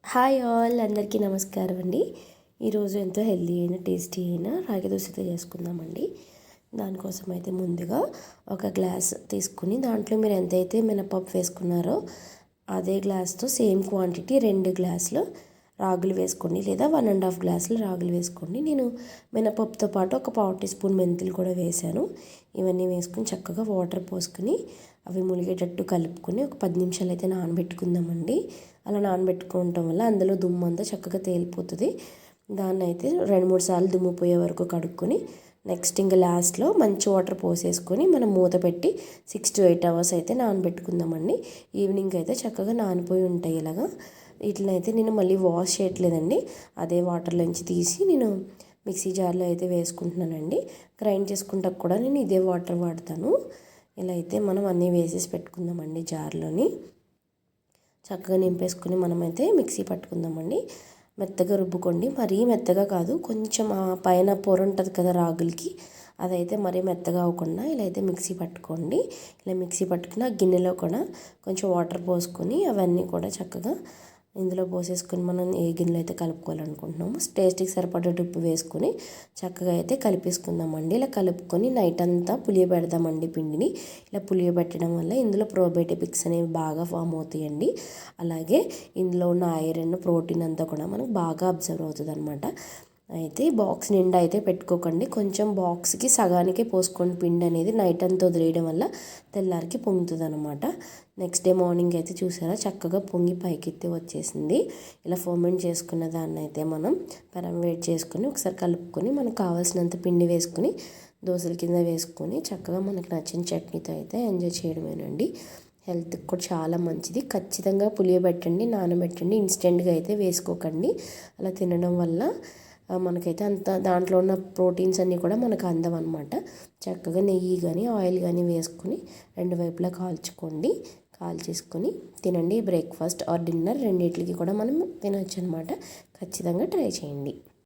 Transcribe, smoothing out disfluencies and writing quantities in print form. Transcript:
Hi all, అందరికీ నమస్కారం అండి. ఈరోజు ఎంతో హెల్తీ అయిన టేస్టీ అయిన రాగి దోశతో చేసుకుందామండి. దానికోసం అయితే ముందుగా ఒక గ్లాస్ తీసుకుని దాంట్లో మీరు ఎంతైతే మినపప్పు వేసుకున్నారో అదే గ్లాస్తో సేమ్ క్వాంటిటీ 2 గ్లాసులు రాగులు వేసుకోండి, లేదా 1.5 గ్లాసులు రాగులు వేసుకోండి. నేను మినపప్పుతో పాటు ఒక 1/4 టీ స్పూన్ మెంతులు కూడా వేశాను. ఇవన్నీ వేసుకుని చక్కగా వాటర్ పోసుకుని అవి ములిగేటట్టు కలుపుకొని ఒక 10 నిమిషాలు అయితే నానబెట్టుకుందామండి. అలా నానబెట్టుకోవటం వల్ల అందులో దుమ్ము అంతా చక్కగా తేలిపోతుంది. దాన్ని అయితే 2-3 సార్లు దుమ్ము పోయే వరకు కడుక్కొని నెక్స్ట్ ఇంకా లాస్ట్లో మంచి వాటర్ పోసేసుకొని మనం మూత పెట్టి 6 to 8 అవర్స్ అయితే నానబెట్టుకుందామండి. ఈవినింగ్ అయితే చక్కగా నానిపోయి ఉంటాయి. ఇలాగా వీటినైతే నేను మళ్ళీ వాష్ చేయట్లేదండి, అదే వాటర్లోంచి తీసి నేను మిక్సీ జార్లో అయితే వేసుకుంటున్నానండి. గ్రైండ్ చేసుకుంటా కూడా నేను ఇదే వాటర్ వాడతాను. ఇలా అయితే మనం అన్నీ వేసేసి పెట్టుకుందామండి. జార్లోని చక్కగా నింపేసుకుని మనమైతే మిక్సీ పట్టుకుందామండి. మెత్తగా రుబ్బుకోండి, మరీ మెత్తగా కాదు, కొంచెం ఆ పైన పొర ఉంటుంది కదా రాగులకి, అదైతే మరీ మెత్తగా అవ్వకుండా ఇలా అయితే మిక్సీ పట్టుకోండి. ఇలా మిక్సీ పట్టుకుని ఆ గిన్నెలో కూడా కొంచెం వాటర్ పోసుకొని అవన్నీ కూడా చక్కగా ఇందులో పోసేసుకొని మనం ఏ గిన్నెలో అయితే కలుపుకోవాలనుకుంటున్నామో టేస్ట్కి సరిపడేట్టు ఉప్పు వేసుకొని చక్కగా అయితే కలిపేసుకుందామండి. ఇలా కలుపుకొని నైట్ అంతా పులియబెడదామండి పిండిని. ఇలా పులియబెట్టడం వల్ల ఇందులో ప్రోబయోటిక్స్ అనేవి బాగా ఫామ్ అవుతాయండి. అలాగే ఇందులో ఉన్న ఐరన్, ప్రోటీన్ అంతా కూడా మనకు బాగా అబ్జర్వ్ అవుతుంది అనమాట. అయితే బాక్స్ నిండా అయితే పెట్టుకోకండి, కొంచెం బాక్స్కి సగానికే పోసుకోండి. పిండి అనేది నైట్ అంతా వదిలేయడం వల్ల తెల్లారికి పొంగుతుంది అనమాట. నెక్స్ట్ డే మార్నింగ్ అయితే చూసారా చక్కగా పొంగి పైకెత్తి వచ్చేసింది. ఇలా ఫర్మెంట్ చేసుకున్న దాన్ని అయితే మనం పెనం వేడి చేసుకొని ఒకసారి కలుపుకొని మనకు కావాల్సినంత పిండి వేసుకొని దోశల కింద వేసుకొని చక్కగా మనకు నచ్చిన చట్నీతో అయితే ఎంజాయ్ చేయడమేనండి. హెల్త్కి కూడా చాలా మంచిది. ఖచ్చితంగా పులియబెట్టండి, నానబెట్టండి, ఇన్స్టెంట్గా అయితే వేసుకోకండి. అలా తినడం వల్ల మనకైతే అంత దాంట్లో ఉన్న ప్రోటీన్స్ అన్నీ కూడా మనకు అందవన్నమాట. చక్కగా నెయ్యి కానీ ఆయిల్ కానీ వేసుకొని 2 వైపులా కాల్చేసుకొని తినండి. బ్రేక్ఫాస్ట్ ఆర్ డిన్నర్ రెండింటికి కూడా మనం తినొచ్చు అనమాట. ఖచ్చితంగా ట్రై చేయండి.